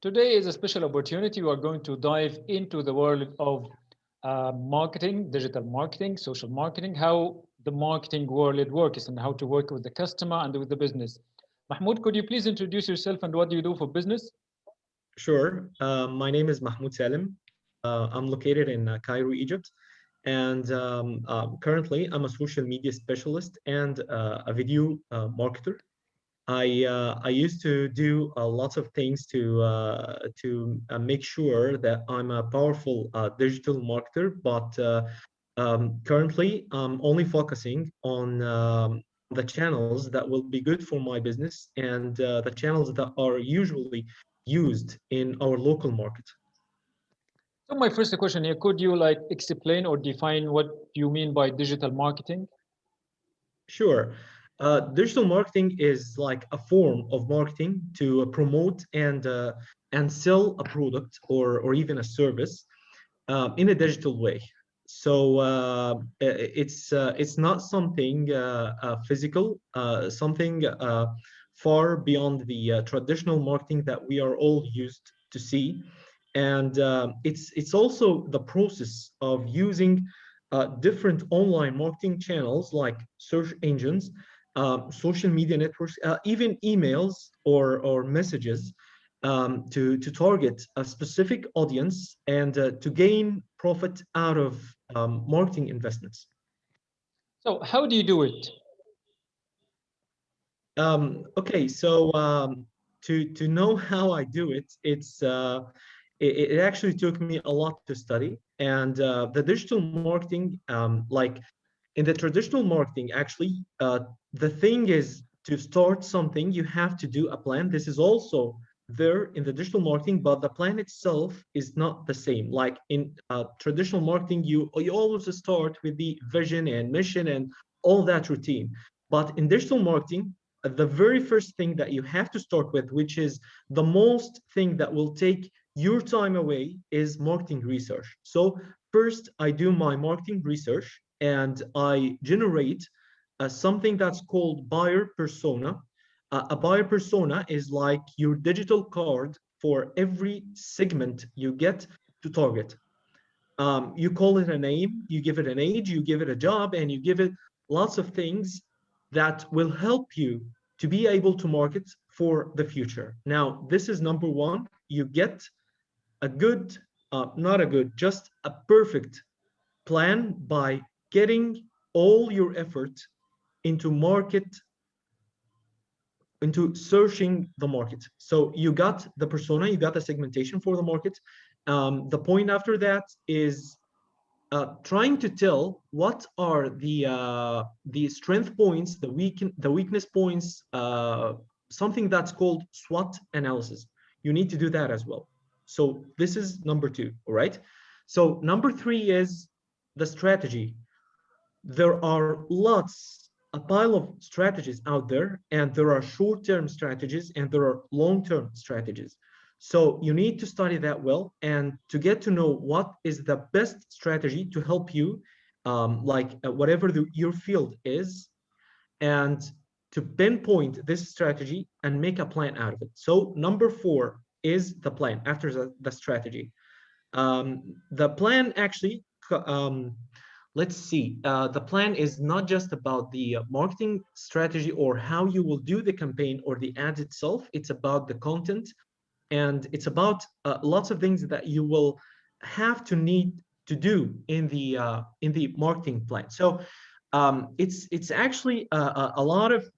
Today is a special opportunity. We are going to dive into the world of marketing, digital marketing, social marketing, how the marketing world works and how to work with the customer and with the business. Mahmoud, could you please introduce yourself and what do you do for business? Sure. My name is Mahmoud Salem. I'm located in Cairo, Egypt, and currently I'm a social media specialist and a video marketer. I used to do lots of things to make sure that I'm a powerful digital marketer, but currently I'm only focusing on the channels that will be good for my business and the channels that are usually used in our local market. So my first question here, could you like explain or define what you mean by digital marketing? Sure. Digital marketing is like a form of marketing to promote and sell a product or even a service in a digital way. So it's not something physical, something far beyond the traditional marketing that we are all used to see, and it's also the process of using different online marketing channels like search engines, social media networks, even emails or messages to target a specific audience and to gain profit out of marketing investments. So how do you do it? Okay, so to know how I do it, it actually took me a lot to study. And the digital marketing, like in the traditional marketing, actually, the thing is to start something, you have to do a plan. This is also there in the digital marketing, but the plan itself is not the same. Like in traditional marketing, you always start with the vision and mission and all that routine. But in digital marketing, the very first thing that you have to start with, which is the most thing that will take your time away, is marketing research. So first, I do my marketing research and I generate something that's called buyer persona. A buyer persona is like your digital card for every segment you get to target. You call it a name, you give it an age, you give it a job, and you give it lots of things that will help you to be able to market for the future. Now, this is number one. You get a good, not a good, just a perfect plan by getting all your effort into market, into searching the market. So you got the persona, you got the segmentation for the market. The point after that is trying to tell what are the strength points, the weakness points, something that's called SWOT analysis. You need to do that as well. So this is number two, all right? So number three is the strategy. There are a pile of strategies out there, and there are short-term strategies and there are long-term strategies. So you need to study that well and to get to know what is the best strategy to help you, whatever your field is, and to pinpoint this strategy and make a plan out of it. So number four is the plan after the strategy. The plan actually, let's see, the plan is not just about the marketing strategy or how you will do the campaign or the ads itself. It's about the content, and it's about lots of things that you will have to need to do in the marketing plan. So it's actually a lot of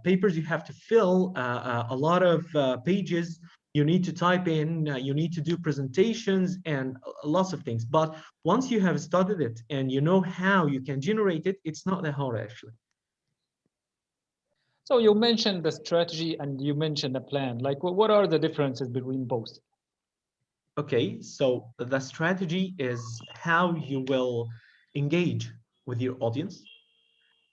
papers you have to fill, a lot of pages you need to type in, you need to do presentations and lots of things. But once you have studied it and you know how you can generate it, it's not that hard actually. So you mentioned the strategy and you mentioned the plan. Like what are the differences between both? Okay, so the strategy is how you will engage with your audience,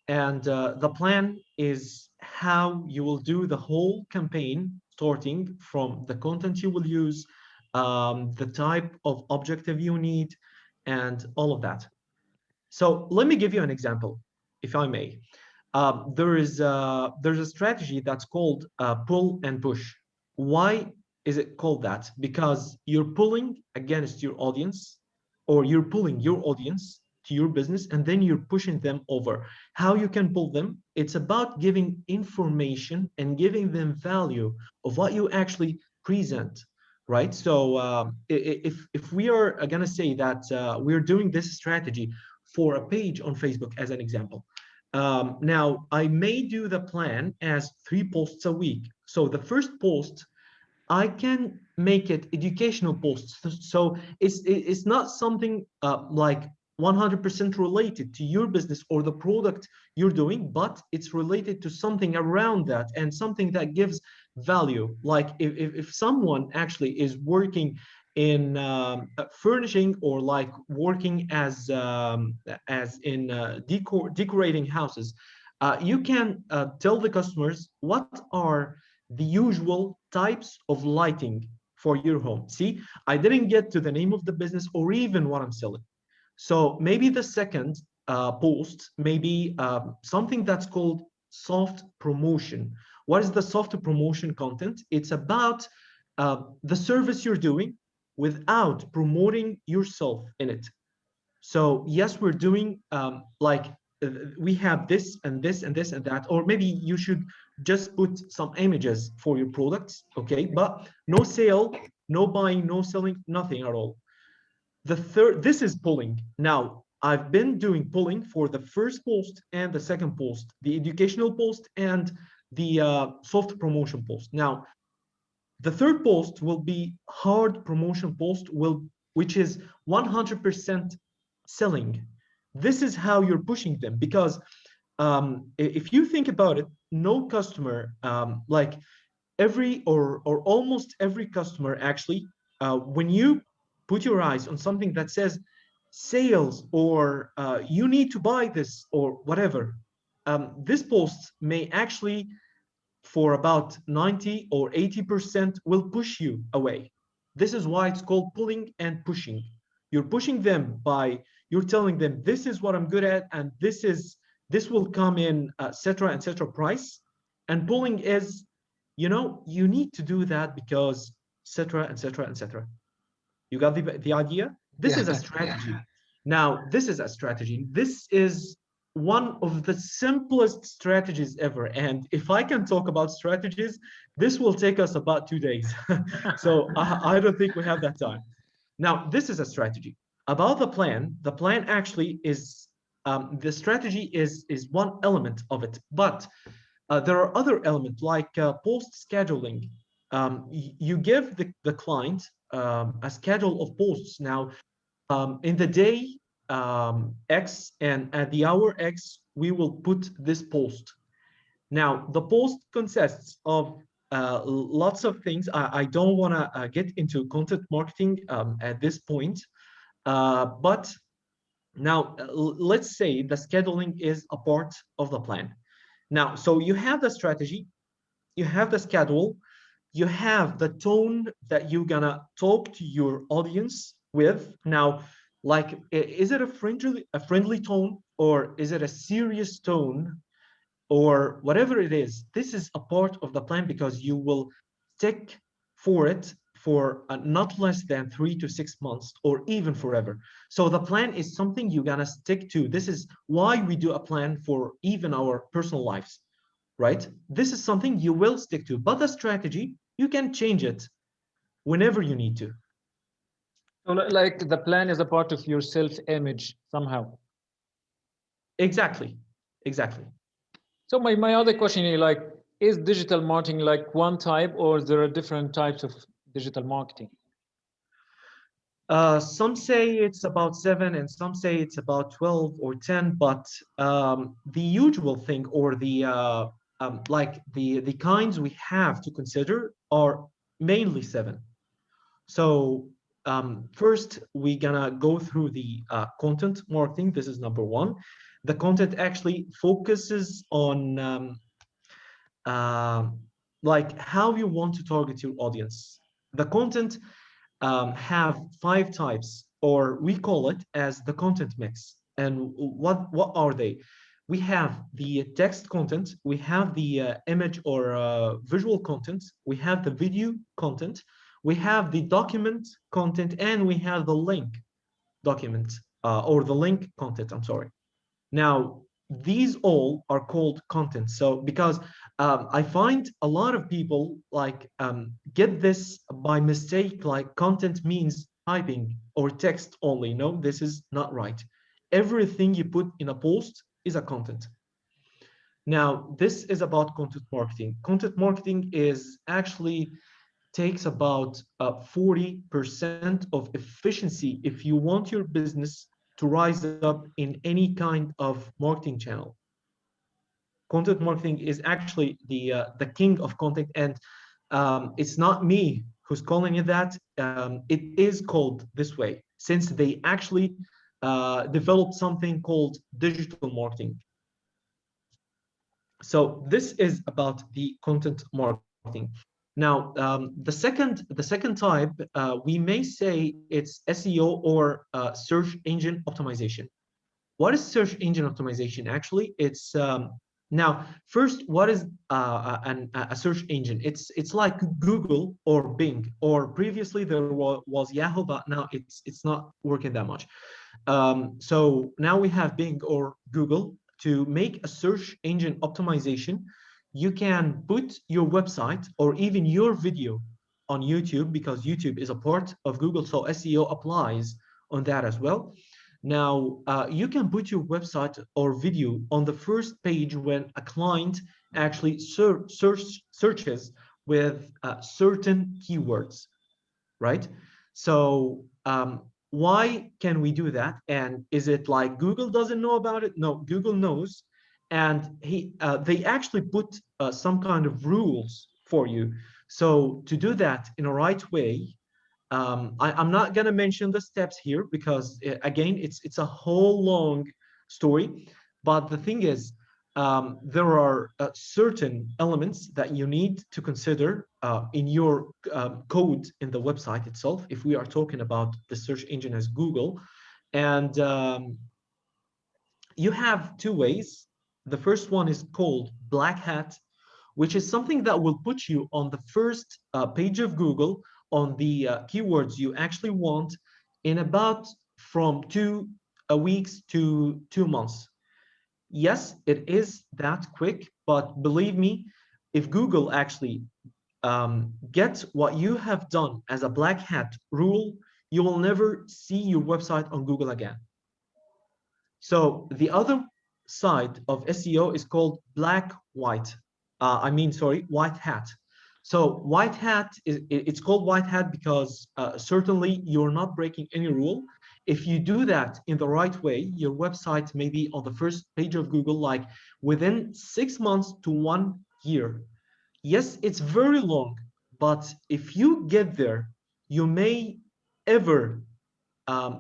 and the plan is how you will do the whole campaign, starting from the content you will use, the type of objective you need, and all of that. So let me give you an example, if I may. There's a strategy that's called pull and push. Why is it called that? Because you're pulling against your audience, or you're pulling your audience to your business, and then you're pushing them over. How you can pull them? It's about giving information and giving them value of what you actually present, right? So if we are gonna say that we're doing this strategy for a page on Facebook as an example, now I may do the plan as 3 posts a week. So the first post, I can make it educational posts. So it's not something like 100% related to your business or the product you're doing, but it's related to something around that and something that gives value. Like if someone actually is working in furnishing, or like working as in decorating houses, you can tell the customers what are the usual types of lighting for your home. See, I didn't get to the name of the business or even what I'm selling. So maybe the second post may be something that's called soft promotion. What is the soft promotion content? It's about the service you're doing without promoting yourself in it. So yes, we're doing like we have this and this and this and that, or maybe you should just put some images for your products, okay? But no sale, no buying, no selling, nothing at all. The third, this is pulling. Now, I've been doing pulling for the first post and the second post, the educational post and the soft promotion post. Now, the third post will be hard promotion post, which is 100% selling. This is how you're pushing them, because if you think about it, no customer, like every or almost every customer actually, when you put your eyes on something that says sales, or you need to buy this or whatever, this post may actually for about 90 or 80% will push you away. This is why it's called pulling and pushing. You're pushing them by, you're telling them this is what I'm good at, and this will come in etc etc price. And pulling is, you need to do that because etc etc etc. You got the idea? This is a Yeah. strategy. Now, this is a strategy. This is one of the simplest strategies ever. And if I can talk about strategies, this will take us about 2 days. So I don't think we have that time. Now, this is a strategy. About the plan actually is the strategy is one element of it, but there are other elements like post scheduling. You give the client a schedule of posts. Now, in the day X and at the hour X, we will put this post. Now, the post consists of lots of things. I don't want to get into content marketing at this point, but now let's say the scheduling is a part of the plan. Now, so you have the strategy, you have the schedule, you have the tone that you're gonna talk to your audience with. Now, like, is it a friendly tone, or is it a serious tone, or whatever it is? This is a part of the plan because you will stick for it for not less than 3 to 6 months or even forever. So the plan is something you're gonna stick to. This is why we do a plan for even our personal lives, right? This is something you will stick to, but the strategy, you can change it whenever you need to. So like the plan is a part of your self-image somehow. Exactly, exactly. So my other question is like, is digital marketing like one type, or there are different types of digital marketing? Some say it's about 7, and some say it's about 12 or 10, but the usual thing, or like the kinds we have to consider are mainly 7. So first, we're gonna go through the content marketing. This is number 1. The content actually focuses on uh, like how you want to target your audience. The content have 5 types, or we call it as the content mix. And what are they? we have the text content, we have the image or visual content, we have the video content, we have the document content, and we have the link document or the link content, I'm sorry. Now, these all are called content. So because I find a lot of people like get this by mistake, like content means typing or text only. No, this is not right. Everything you put in a post is a content. Now, this is about content marketing. Content marketing is actually takes about 40% of efficiency if you want your business to rise up in any kind of marketing channel. Content marketing is actually the king of content, and it's not me who's calling it that. It is called this way since they actually developed something called digital marketing. So this is about the content marketing. Now, the second type, we may say it's SEO or search engine optimization. What is search engine optimization? Actually, it's now first, what is a search engine? It's like Google or Bing, or previously there was Yahoo, but now it's not working that much. So now we have Bing or Google. To make a search engine optimization, you can put your website or even your video on YouTube, because YouTube is a part of Google, so SEO applies on that as well. Now, you can put your website or video on the first page when a client actually searches with certain keywords, right? So why can we do that? And is it like Google doesn't know about it? No, Google knows, and they actually put some kind of rules for you. So to do that in a right way, I'm not going to mention the steps here because again, it's a whole long story. But the thing is, there are certain elements that you need to consider in your code in the website itself, if we are talking about the search engine as Google. And you have two ways. The first one is called black hat, which is something that will put you on the first page of Google on the keywords you actually want in about from 2 weeks to 2 months. Yes, it is that quick, but believe me, if Google actually gets what you have done as a black hat rule, you will never see your website on Google again. So the other side of SEO is called black white. Sorry, white hat. So white hat it's called white hat because certainly you're not breaking any rule. If you do that in the right way, your website may be on the first page of Google like within 6 months to 1 year. Yes, it's very long, but if you get there, you may ever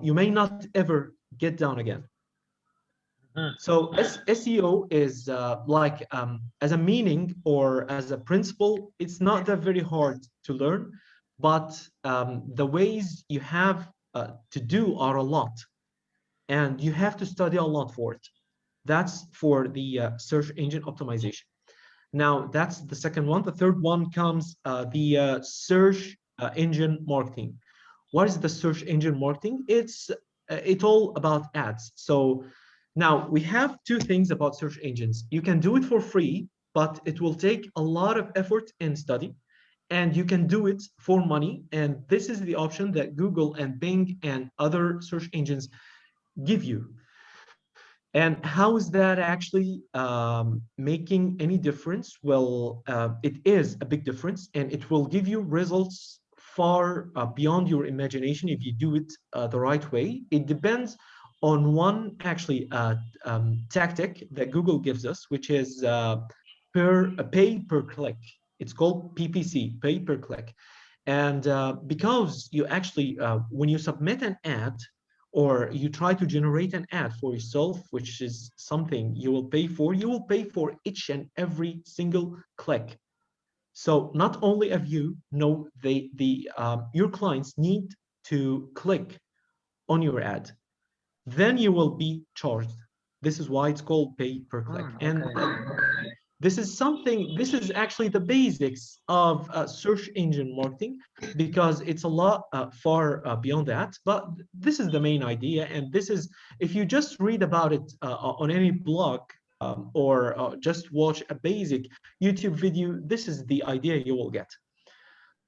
you may not ever get down again. So SEO is as a meaning or as a principle, it's not that very hard to learn, but the ways you have to do are a lot, and you have to study a lot for it. That's for the search engine optimization. Now, that's the second one. The third one comes the search engine marketing. What is the search engine marketing? It's all about ads. So now we have two things about search engines. You can do it for free, but it will take a lot of effort and study. And you can do it for money. And this is the option that Google and Bing and other search engines give you. And how is that actually making any difference? Well, it is a big difference, and it will give you results far beyond your imagination if you do it the right way. It depends on one actually tactic that Google gives us, which is pay per click. It's called PPC, pay per click. And because you actually, when you submit an ad, or you try to generate an ad for yourself, which is something you will pay for, you will pay for each and every single click. So not only of you, no, your clients need to click on your ad, then you will be charged. This is why it's called pay per click. And Okay. this is actually the basics of search engine marketing, because it's a lot far beyond that. But this is the main idea. And this is, if you just read about it on any blog, or just watch a basic YouTube video, this is the idea you will get.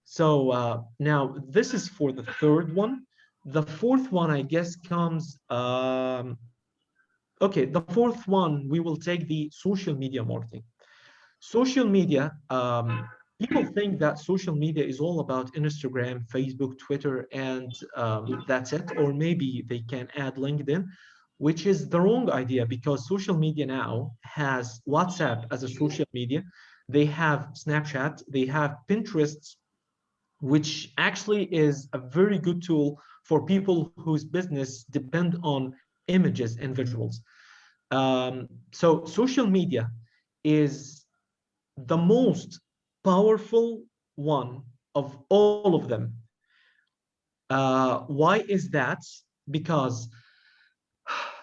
So now this is for the third one. The fourth one, I guess, comes, okay, the fourth one, we will take the social media marketing. Social media, people think that social media is all about Instagram, Facebook, Twitter, and that's it. Or maybe they can add LinkedIn, which is the wrong idea, because social media now has WhatsApp as a social media. They have Snapchat, they have Pinterest, which actually is a very good tool for people whose business depend on images and visuals. So social media is the most powerful one of all of them. Why is that? Because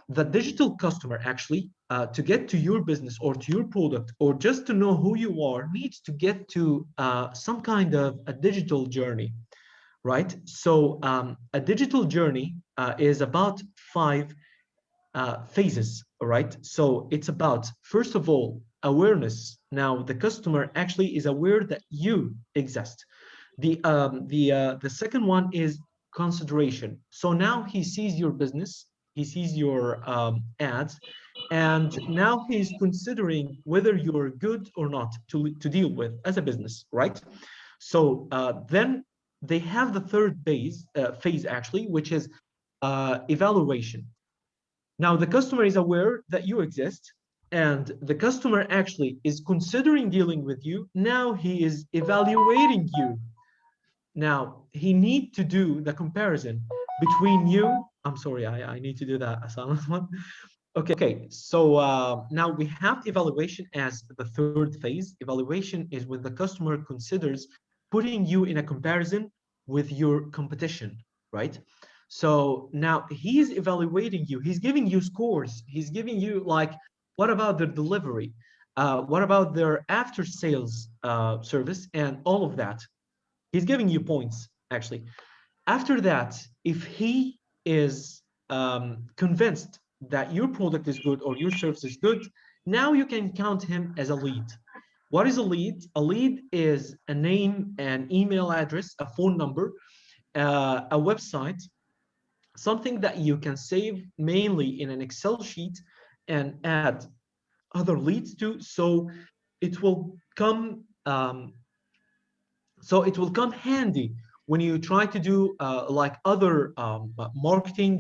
the digital customer actually, to get to your business or to your product, or just to know who you are, needs to get to some kind of a digital journey, right? So a digital journey is about five phases, right? So it's about, first of all, awareness. Now the customer actually is aware that you exist. The second one is consideration. So now he sees your business, he sees your ads, and now he's considering whether you're good or not to deal with as a business, right? So then they have the third phase actually, which is evaluation. Now the customer is aware that you exist, and the customer actually is considering dealing with you. Now he is evaluating you. Now he need to do the comparison between you. I'm sorry, I need to do that silent one. Okay, so now we have evaluation as the third phase. Evaluation is when the customer considers putting you in a comparison with your competition, right? So now he's evaluating you. He's giving you scores. He's giving you like, what about their delivery? What about their after sales service and all of that? He's giving you points actually. After that, if he is convinced that your product is good or your service is good, now you can count him as a lead. What is a lead? A lead is a name, an email address, a phone number, a website, something that you can save mainly in an Excel sheet and add other leads to. It will come it will come handy when you try to do like other marketing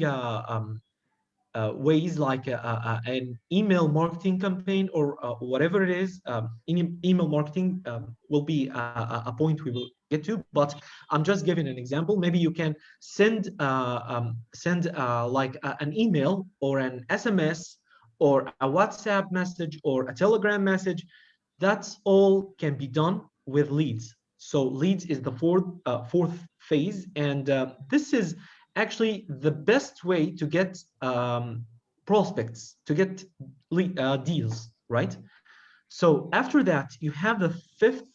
ways, like an email marketing campaign, or whatever it is. Email marketing will be a point we will get to, but I'm just giving an example. Maybe you can send like an email or an SMS or a WhatsApp message or a Telegram message. That's all can be done with leads. So leads is the fourth phase, and this is actually the best way to get prospects, to get deals, right? So after that, you have the fifth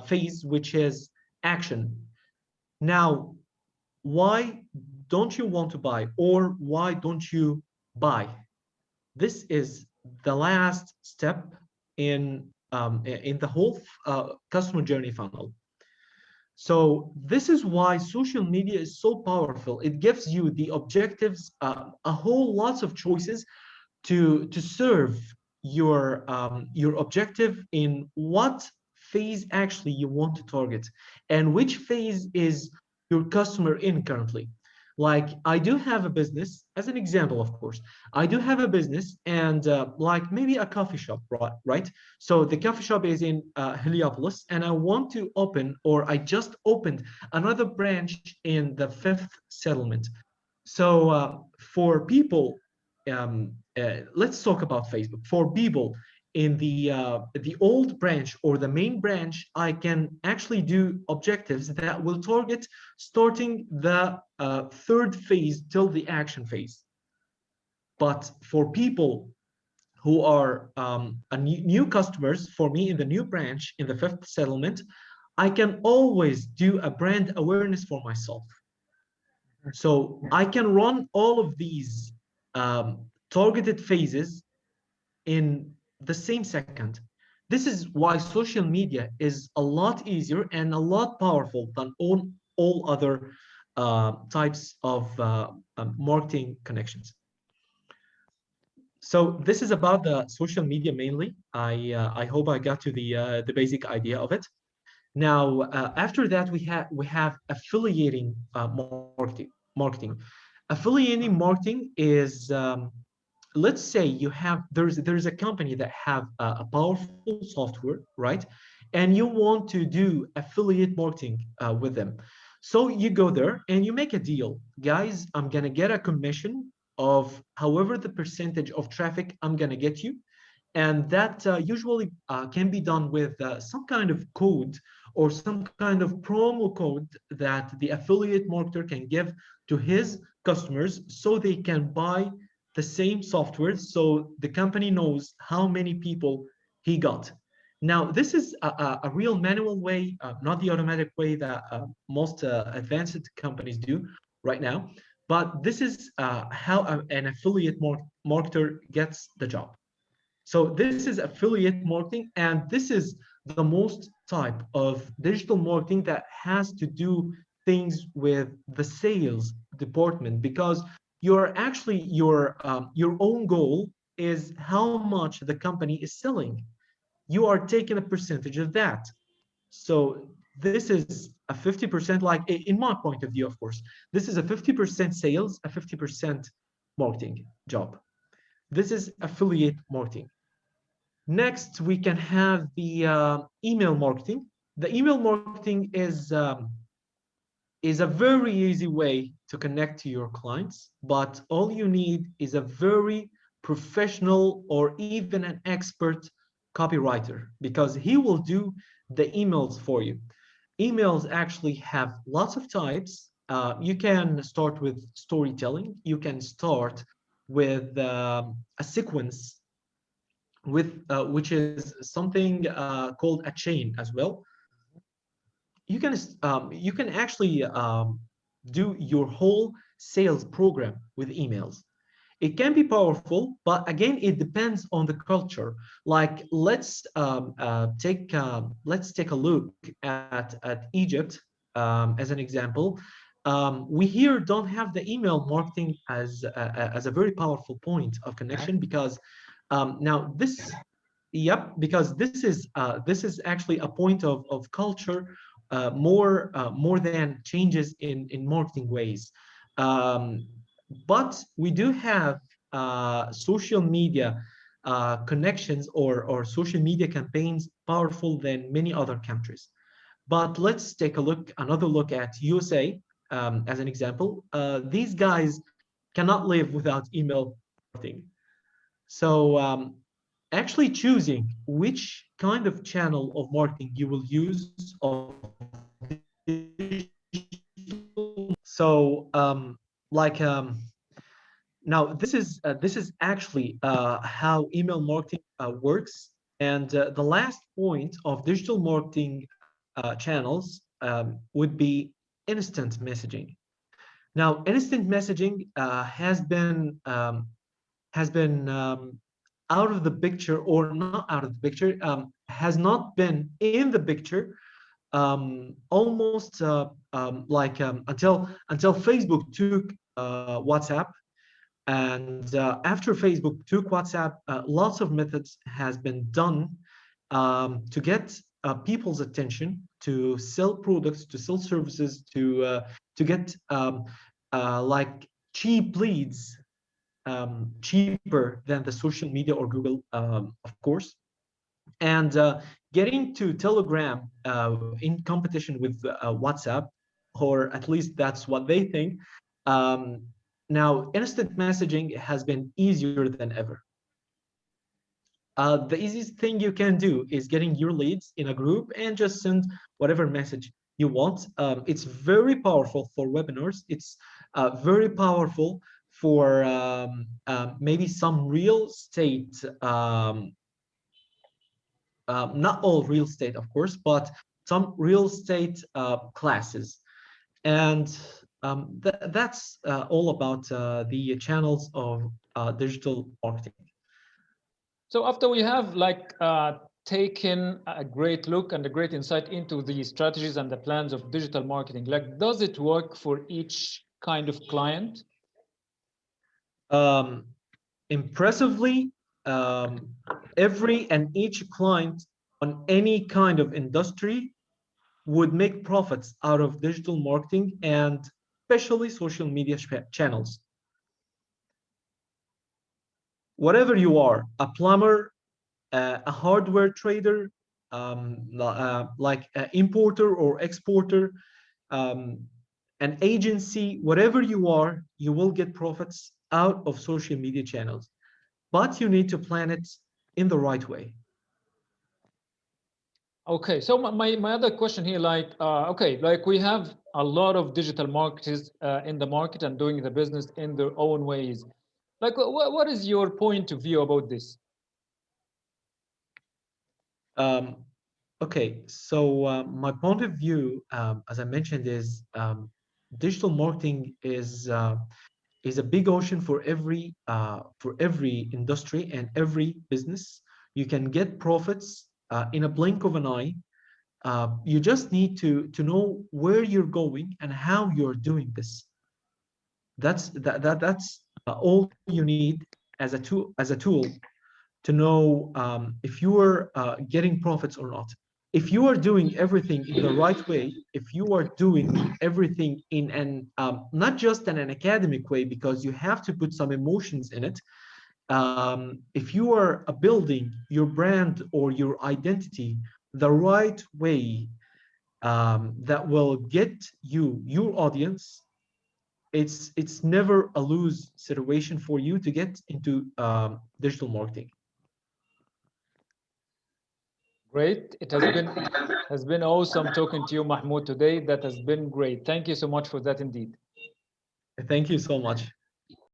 phase, which is action. Now, why don't you want to buy, or why don't you buy? This is the last step in the whole customer journey funnel. So this is why social media is so powerful. It gives you the objectives, a whole lots of choices to serve your objective in what phase actually you want to target, and which phase is your customer in currently. Like, I do have a business, as an example, of course. I do have a business, and like maybe a coffee shop, right? So the coffee shop is in Heliopolis, and I want to open, or I just opened another branch in the fifth settlement. So for people, let's talk about Facebook. For people in the old branch or the main branch, I can actually do objectives that will target starting the third phase till the action phase. But for people who are new customers for me in the new branch in the fifth settlement, I can always do a brand awareness for myself. So I can run all of these targeted phases in the same second. This is why social media is a lot easier and a lot powerful than all other types of marketing connections. So this is about the social media mainly. I hope I got to the basic idea of it. Now, after that, we have affiliating marketing. Affiliating marketing is, let's say you have there's a company that have a powerful software, right? And you want to do affiliate marketing with them. So you go there and you make a deal, guys. I'm gonna get a commission of however the percentage of traffic I'm gonna get you, and that usually can be done with some kind of code or some kind of promo code that the affiliate marketer can give to his customers so they can buy the same software, so the company knows how many people he got. Now, this is a real manual way, not the automatic way that most advanced companies do right now, but this is how an affiliate marketer gets the job. So this is affiliate marketing, and this is the most type of digital marketing that has to do things with the sales department, because you're actually your own goal is how much the company is selling. You are taking a percentage of that. So this is a 50%, like in my point of view, of course, this is a 50% sales, a 50% marketing job. This is affiliate marketing. Next, we can have the email marketing. The email marketing is a very easy way to connect to your clients, but all you need is a very professional or even an expert copywriter, because he will do the emails for you. Emails actually have lots of types. You can start with storytelling. You can start with a sequence with which is something called a chain as well. You can actually do your whole sales program with emails. It can be powerful, but again, it depends on the culture. Like let's take a look at Egypt as an example. We here don't have the email marketing as a very powerful point of connection, because now this, yep, because this is actually a point of culture, more than changes in marketing ways. Um, but we do have social media connections or social media campaigns powerful than many other countries. But let's take another look at USA as an example. These guys cannot live without email marketing. So actually choosing which kind of channel of marketing you will use of so now this is actually how email marketing works. And the last point of digital marketing channels would be instant messaging. Now, instant messaging has been out of the picture, or not out of the picture, has not been in the picture almost until Facebook took WhatsApp. And after Facebook took WhatsApp, lots of methods has been done to get people's attention, to sell products, to sell services, to get like cheap leads, cheaper than the social media or Google, of course. And getting to Telegram in competition with WhatsApp, or at least that's what they think. Um, Now, instant messaging has been easier than ever. The easiest thing you can do is getting your leads in a group and just send whatever message you want. It's very powerful for webinars. It's very powerful for maybe some real estate, not all real estate, of course, but some real estate classes. And that's all about the channels of digital marketing. So after we have like taken a great look and a great insight into the strategies and the plans of digital marketing, like does it work for each kind of client? Impressively, every and each client on any kind of industry would make profits out of digital marketing and especially social media channels. Whatever you are, a plumber, a hardware trader, like an importer or exporter, um, an agency, whatever you are, you will get profits out of social media channels. But you need to plan it in the right way. Okay, so my other question here, like, okay, like we have a lot of digital marketers in the market and doing the business in their own ways. Like, what is your point of view about this? Um, okay, so my point of view, as I mentioned, is digital marketing is a big ocean for every industry and every business. You can get profits in a blink of an eye. You just need to know where you're going and how you're doing this. That's all you need as a tool to know if you are getting profits or not. If you are doing everything in the right way, if you are doing everything in an not just in an academic way, because you have to put some emotions in it. If you are building your brand or your identity the right way, that will get you your audience. It's never a lose situation for you to get into digital marketing. Great. It has been awesome talking to you, Mahmoud, today. That has been great. Thank you so much for that indeed. Thank you so much.